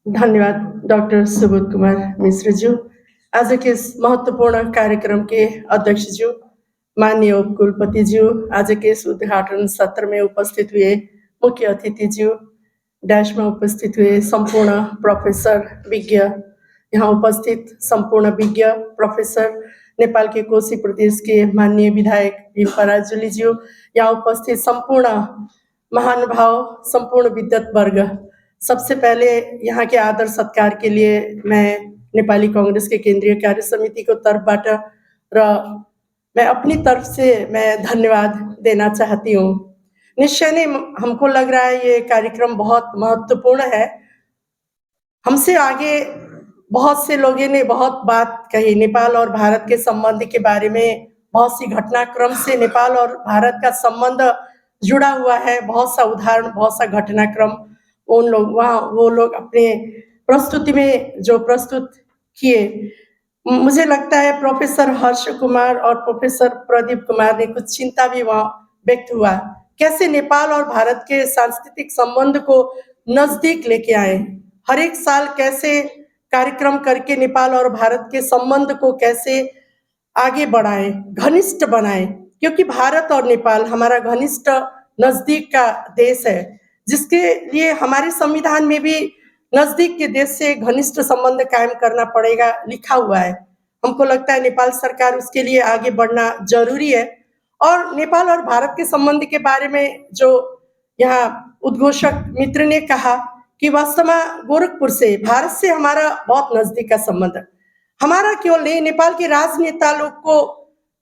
धन्यवाद डॉक्टर सुबोध कुमार मिश्र जी। आज के इस महत्वपूर्ण कार्यक्रम के अध्यक्ष जी, माननीय उपकुलपति जी, आज के इस उद्घाटन सत्र में उपस्थित हुए मुख्य अतिथि जी, डैश में उपस्थित हुए संपूर्ण प्रोफेसर विज्ञ, यहाँ उपस्थित संपूर्ण विज्ञ प्रोफेसर, नेपाल के कोशी प्रदेश के माननीय विधायक भीम पराजुली जी, यहाँ उपस्थित संपूर्ण महानुभाव, संपूर्ण विद्वत वर्ग, सबसे पहले यहाँ के आदर सत्कार के लिए मैं नेपाली कांग्रेस के केंद्रीय कार्य समिति को तरफबाट र मैं अपनी तरफ से मैं धन्यवाद देना चाहती हूँ। निश्चय नहीं, हमको लग रहा है ये कार्यक्रम बहुत महत्वपूर्ण है। हमसे आगे बहुत से लोगों ने बहुत बात कही नेपाल और भारत के संबंध के बारे में, बहुत सी घटनाक्रम से नेपाल और भारत का संबंध जुड़ा हुआ है, बहुत सा उदाहरण, बहुत सा घटनाक्रम उन लोग वहाँ वो लोग अपने प्रस्तुति में जो प्रस्तुत किए। मुझे लगता है प्रोफेसर हर्ष कुमार और प्रोफेसर प्रदीप कुमार ने कुछ चिंता भी वहाँ व्यक्त हुआ, कैसे नेपाल और भारत के सांस्कृतिक संबंध को नजदीक लेके आए, हर एक साल कैसे कार्यक्रम करके नेपाल और भारत के संबंध को कैसे आगे बढ़ाए, घनिष्ठ बनाए, क्योंकि भारत और नेपाल हमारा घनिष्ठ नजदीक का देश है, जिसके लिए हमारे संविधान में भी नजदीक के देश से घनिष्ठ संबंध कायम करना पड़ेगा लिखा हुआ है। हमको लगता है नेपाल सरकार उसके लिए आगे बढ़ना जरूरी है। और नेपाल और भारत के संबंध के बारे में जो यहाँ उद्घोषक मित्र ने कहा कि वास्तव में गोरखपुर से, भारत से हमारा बहुत नजदीक का संबंध है। हमारा केवल नहीं, नेपाल के राजनेता लोग को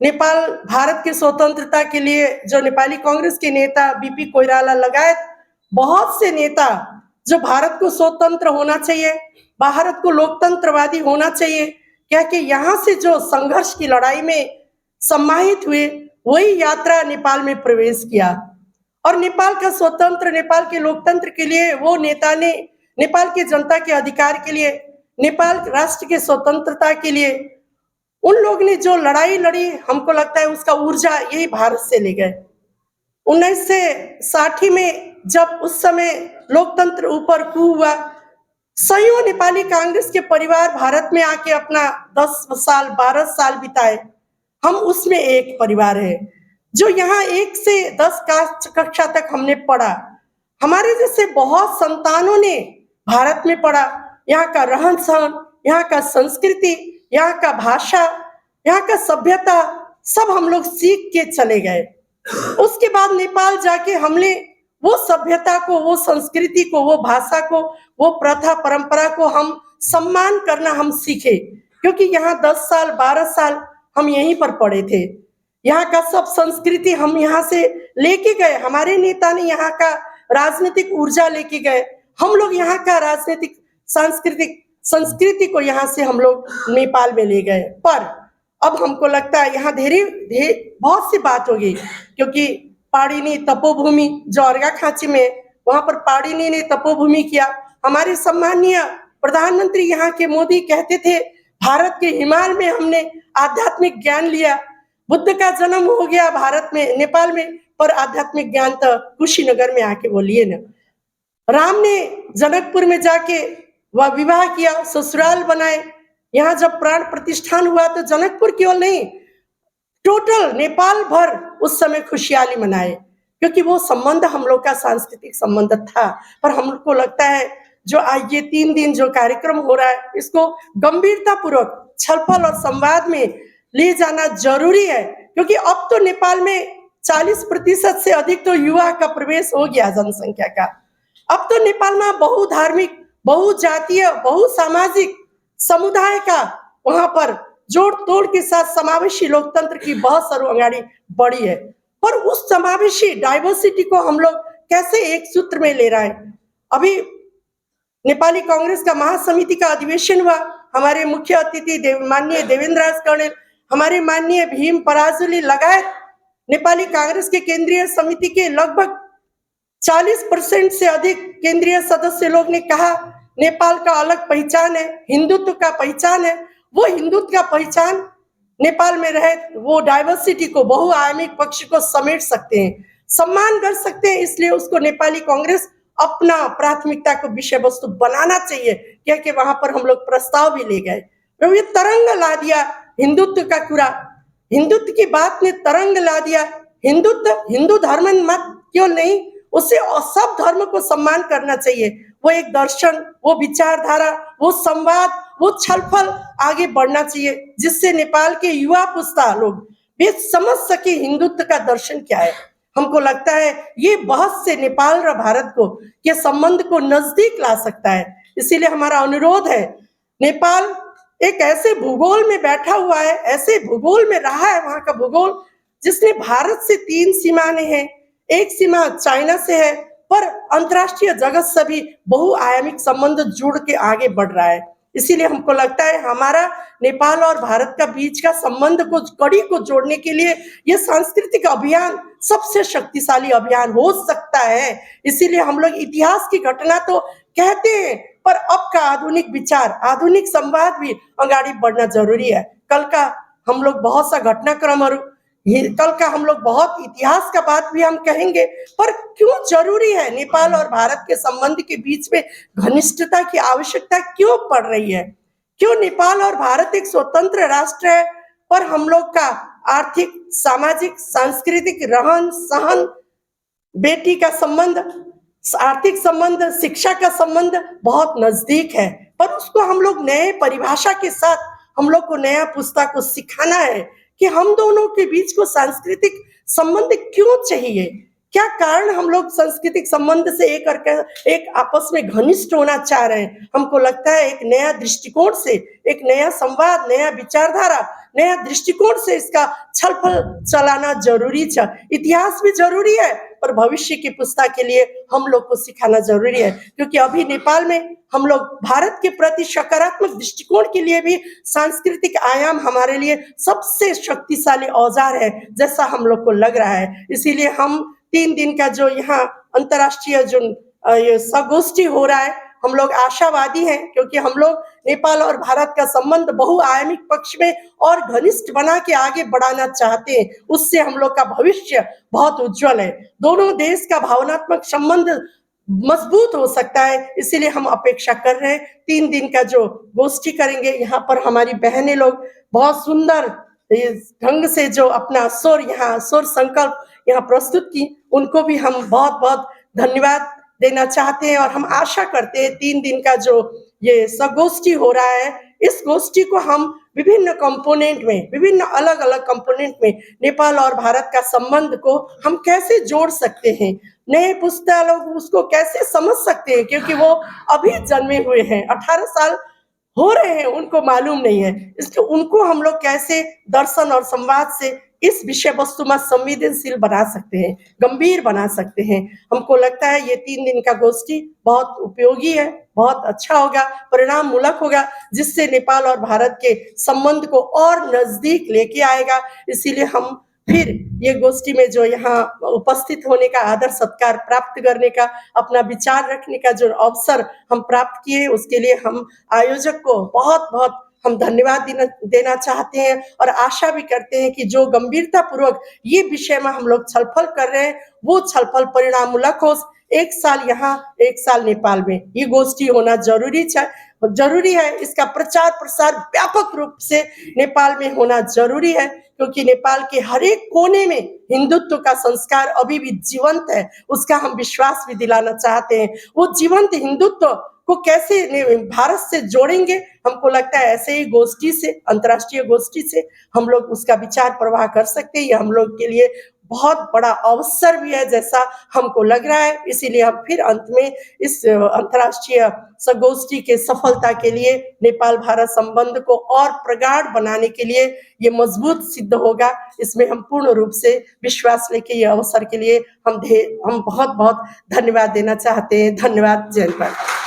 नेपाल भारत के स्वतंत्रता के लिए जो नेपाली कांग्रेस के नेता बीपी कोइराला लगायत बहुत से नेता जो भारत को स्वतंत्र होना चाहिए, भारत को लोकतंत्रवादी होना चाहिए, क्या कि यहाँ से जो संघर्ष की लड़ाई में सम्मानित हुए, वही यात्रा नेपाल में प्रवेश किया और नेपाल का स्वतंत्र, नेपाल के लोकतंत्र के लिए वो नेता ने, नेपाल के जनता के अधिकार के लिए, नेपाल राष्ट्र के स्वतंत्रता के लिए उन लोग ने जो लड़ाई लड़ी, हमको लगता है उसका ऊर्जा यही भारत से ले गए। 1960 में जब उस समय लोकतंत्र ऊपर कू हुआ, सैयों नेपाली कांग्रेस के परिवार भारत में आके अपना 10 साल 12 साल बिताए। हम उसमें एक परिवार है जो यहाँ 1 से 10 कक्षा तक हमने पढ़ा। हमारे जैसे बहुत संतानों ने भारत में पढ़ा, यहाँ का रहन सहन, यहाँ का संस्कृति, यहाँ का भाषा, यहाँ का सभ्यता सब हम लोग सीख के चले गए। उसके बाद नेपाल जाके हमने वो सभ्यता को, वो संस्कृति को, वो भाषा को, वो प्रथा परंपरा को हम सम्मान करना हम सीखे, क्योंकि यहाँ 10 साल 12 साल हम यहीं पर पढ़े थे। यहाँ का सब संस्कृति हम यहाँ से लेके गए, हमारे नेता ने यहाँ का राजनीतिक ऊर्जा लेके गए, हम लोग यहाँ का राजनीतिक सांस्कृतिक संस्कृति को यहाँ से हम लोग नेपाल में ले गए। पर अब हमको लगता है यहाँ बहुत सी बात होगी, क्योंकि पाणिनि तपोभूमि जो अर्घाखाँची में, वहां पर पाणिनि ने तपोभूमि किया। हमारे सम्माननीय प्रधानमंत्री यहाँ के मोदी कहते थे भारत के हिमालय में हमने आध्यात्मिक ज्ञान लिया, बुद्ध का जन्म हो गया भारत में, नेपाल में, पर आध्यात्मिक ज्ञान तो कुशीनगर में आके वो लिए ना। राम ने जनकपुर में जाके वह विवाह किया, ससुराल बनाए। यहाँ जब प्राण प्रतिष्ठान हुआ तो जनकपुर केवल नहीं, टोटल नेपाल भर उस समय खुशहाली मनाए, क्योंकि वो संबंध हम लोग का सांस्कृतिक संबंध था। पर हमको लगता है जो आज ये 3 दिन जो कार्यक्रम हो रहा है, इसको गंभीरता पूर्वक छलफल और संवाद में ले जाना जरूरी है, क्योंकि अब तो नेपाल में 40% से अधिक तो युवा का प्रवेश हो गया जनसंख्या का। अब तो नेपाल में बहुधार्मिक, बहुजातीय, बहुसामाजिक समुदाय का वहां पर जोड़ तोड़ के साथ समावेशी लोकतंत्र की बहुत सारी अगाड़ी बढ़ी है। पर उस समावेशी डाइवर्सिटी को हम लोग कैसे एक सूत्र में ले रहे हैं। अभी नेपाली कांग्रेस का महासमिति का अधिवेशन हुआ, हमारे मुख्य अतिथि माननीय देवेंद्र राज कौडेल, हमारे माननीय भीम पराजुली लगायत नेपाली कांग्रेस के केंद्रीय समिति के लगभग 40% से अधिक केंद्रीय सदस्य लोग ने कहा नेपाल का अलग पहचान है, हिंदुत्व का पहचान है, वो हिंदुत्व का पहचान नेपाल में रहे, वो डाइवर्सिटी को, बहुआयामिक पक्ष को समेट सकते हैं, सम्मान कर सकते हैं, इसलिए उसको नेपाली कांग्रेस अपना प्राथमिकता को विषय वस्तु बनाना चाहिए, क्या कि वहां पर हम लोग प्रस्ताव भी ले गए। तो ये तरंग ला दिया हिंदुत्व का कुरा, हिंदुत्व की बात ने तरंग ला दिया। हिंदुत्व हिंदू धर्म मत क्यों नहीं, उसे सब धर्म को सम्मान करना चाहिए। वो एक दर्शन, वो विचारधारा, वो संवाद, वो छलफल आगे बढ़ना चाहिए, जिससे नेपाल के युवा पुस्ता लोग भी समझ सके हिंदुत्व का दर्शन क्या है। हमको लगता है ये बहस से नेपाल और भारत को के संबंध को नजदीक ला सकता है। इसीलिए हमारा अनुरोध है, नेपाल एक ऐसे भूगोल में बैठा हुआ है, ऐसे भूगोल में रहा है, वहां का भूगोल जिसने भारत से 3 सीमाएं हैं, एक सीमा चाइना से है, पर अंतर्राष्ट्रीय जगत से भी बहुआयामिक संबंध जुड़ के आगे बढ़ रहा है। इसीलिए हमको लगता है हमारा नेपाल और भारत का बीच का संबंध को, कड़ी को जोड़ने के लिए ये सांस्कृतिक अभियान सबसे शक्तिशाली अभियान हो सकता है। इसीलिए हम लोग इतिहास की घटना तो कहते हैं, पर अब का आधुनिक विचार, आधुनिक संवाद भी आगे बढ़ना जरूरी है। कल का हम लोग बहुत सा घटनाक्रम और कल का हम लोग बहुत इतिहास का बात भी हम कहेंगे, पर क्यों जरूरी है नेपाल और भारत के संबंध के बीच में घनिष्ठता की आवश्यकता क्यों पड़ रही है? क्यों नेपाल और भारत एक स्वतंत्र राष्ट्र है, पर हम लोग का आर्थिक, सामाजिक, सांस्कृतिक, रहन सहन, बेटी का संबंध, आर्थिक संबंध, शिक्षा का संबंध बहुत नजदीक है, पर उसको हम लोग नए परिभाषा के साथ हम लोग को नया पुस्तक को सिखाना है कि हम दोनों के बीच को सांस्कृतिक संबंध क्यों चाहिए, क्या कारण हम लोग सांस्कृतिक संबंध से एक आपस में घनिष्ठ होना चाह रहे हैं। हमको लगता है एक नया दृष्टिकोण से, एक नया संवाद, नया विचारधारा, नया दृष्टिकोण से इसका छलफल चलाना जरूरी है। इतिहास भी जरूरी है, पर भविष्य की पुस्ता के लिए हम लोग को सिखाना जरूरी है, क्योंकि अभी नेपाल में हम लोग भारत के प्रति सकारात्मक दृष्टिकोण के लिए भी सांस्कृतिक आयाम हमारे लिए सबसे शक्तिशाली औजार है, जैसा हम लोग को लग रहा है। इसीलिए हम 3 दिन का जो यहाँ अंतर्राष्ट्रीय जो ये संगोष्ठी हो रहा है, हम लोग आशावादी हैं, क्योंकि हम लोग नेपाल और भारत का संबंध बहुआयामिक पक्ष में और घनिष्ठ बना के आगे बढ़ाना चाहते हैं। उससे हम लोग का भविष्य बहुत उज्जवल है। दोनों देश का भावनात्मक संबंध मजबूत हो सकता है। इसीलिए हम अपेक्षा कर रहे हैं 3 दिन का जो गोष्ठी करेंगे, यहाँ पर हमारी बहनें लोग बहुत सुंदर ढंग से जो अपना स्वर संकल्प यहाँ प्रस्तुत की, उनको भी हम बहुत बहुत धन्यवाद देना चाहते हैं। और हम आशा करते हैं 3 दिन का जो ये संगोष्ठी हो रहा है, इस गोष्ठी को हम विभिन्न कंपोनेंट में, विभिन्न अलग अलग कंपोनेंट में नेपाल और भारत का संबंध को हम कैसे जोड़ सकते हैं, नए पुस्ता लोग उसको कैसे समझ सकते हैं, क्योंकि वो अभी जन्मे हुए हैं, 18 साल हो रहे हैं, उनको मालूम नहीं है। इसलिए उनको हम लोग कैसे दर्शन और संवाद से इस विषय वस्तु में संवेदनशील बना सकते हैं, गंभीर बना सकते हैं। हमको लगता है ये 3 दिन का गोष्ठी बहुत उपयोगी है, बहुत अच्छा होगा, परिणाम मूलक होगा, जिससे नेपाल और भारत के संबंध को और नजदीक लेके आएगा। इसीलिए हम फिर ये गोष्ठी में जो यहाँ उपस्थित होने का, आदर सत्कार प्राप्त करने का, अपना विचार रखने का जो अवसर हम प्राप्त किए, उसके लिए हम आयोजक को बहुत बहुत हम धन्यवाद देना चाहते हैं। और आशा भी करते हैं कि जो गंभीरता पूर्वक ये विषय में हम लोग छलफल कर रहे हैं, वो छलफल परिणाम मूलक हो। 1 साल यहाँ, 1 साल नेपाल में ये गोष्ठी होना जरूरी है। इसका प्रचार प्रसार व्यापक रूप से नेपाल में होना जरूरी है, क्योंकि नेपाल के हर एक कोने में हिंदुत्व का संस्कार अभी भी जीवंत है। उसका हम विश्वास भी दिलाना चाहते हैं। वो जीवंत हिंदुत्व को कैसे भारत से जोड़ेंगे, हमको लगता है ऐसे ही गोष्ठी से, अंतर्राष्ट्रीय गोष्ठी से हम लोग उसका विचार प्रवाह कर सकते हैं। ये हम लोग के लिए बहुत बड़ा अवसर भी है, जैसा हमको लग रहा है। इसीलिए हम फिर अंत में इस अंतर्राष्ट्रीय संगोष्ठी के सफलता के लिए, नेपाल भारत संबंध को और प्रगाढ़ बनाने के लिए ये मजबूत सिद्ध होगा, इसमें हम पूर्ण रूप से विश्वास लेके ये अवसर के लिए हम बहुत बहुत धन्यवाद देना चाहते हैं। धन्यवाद। जय हिंद।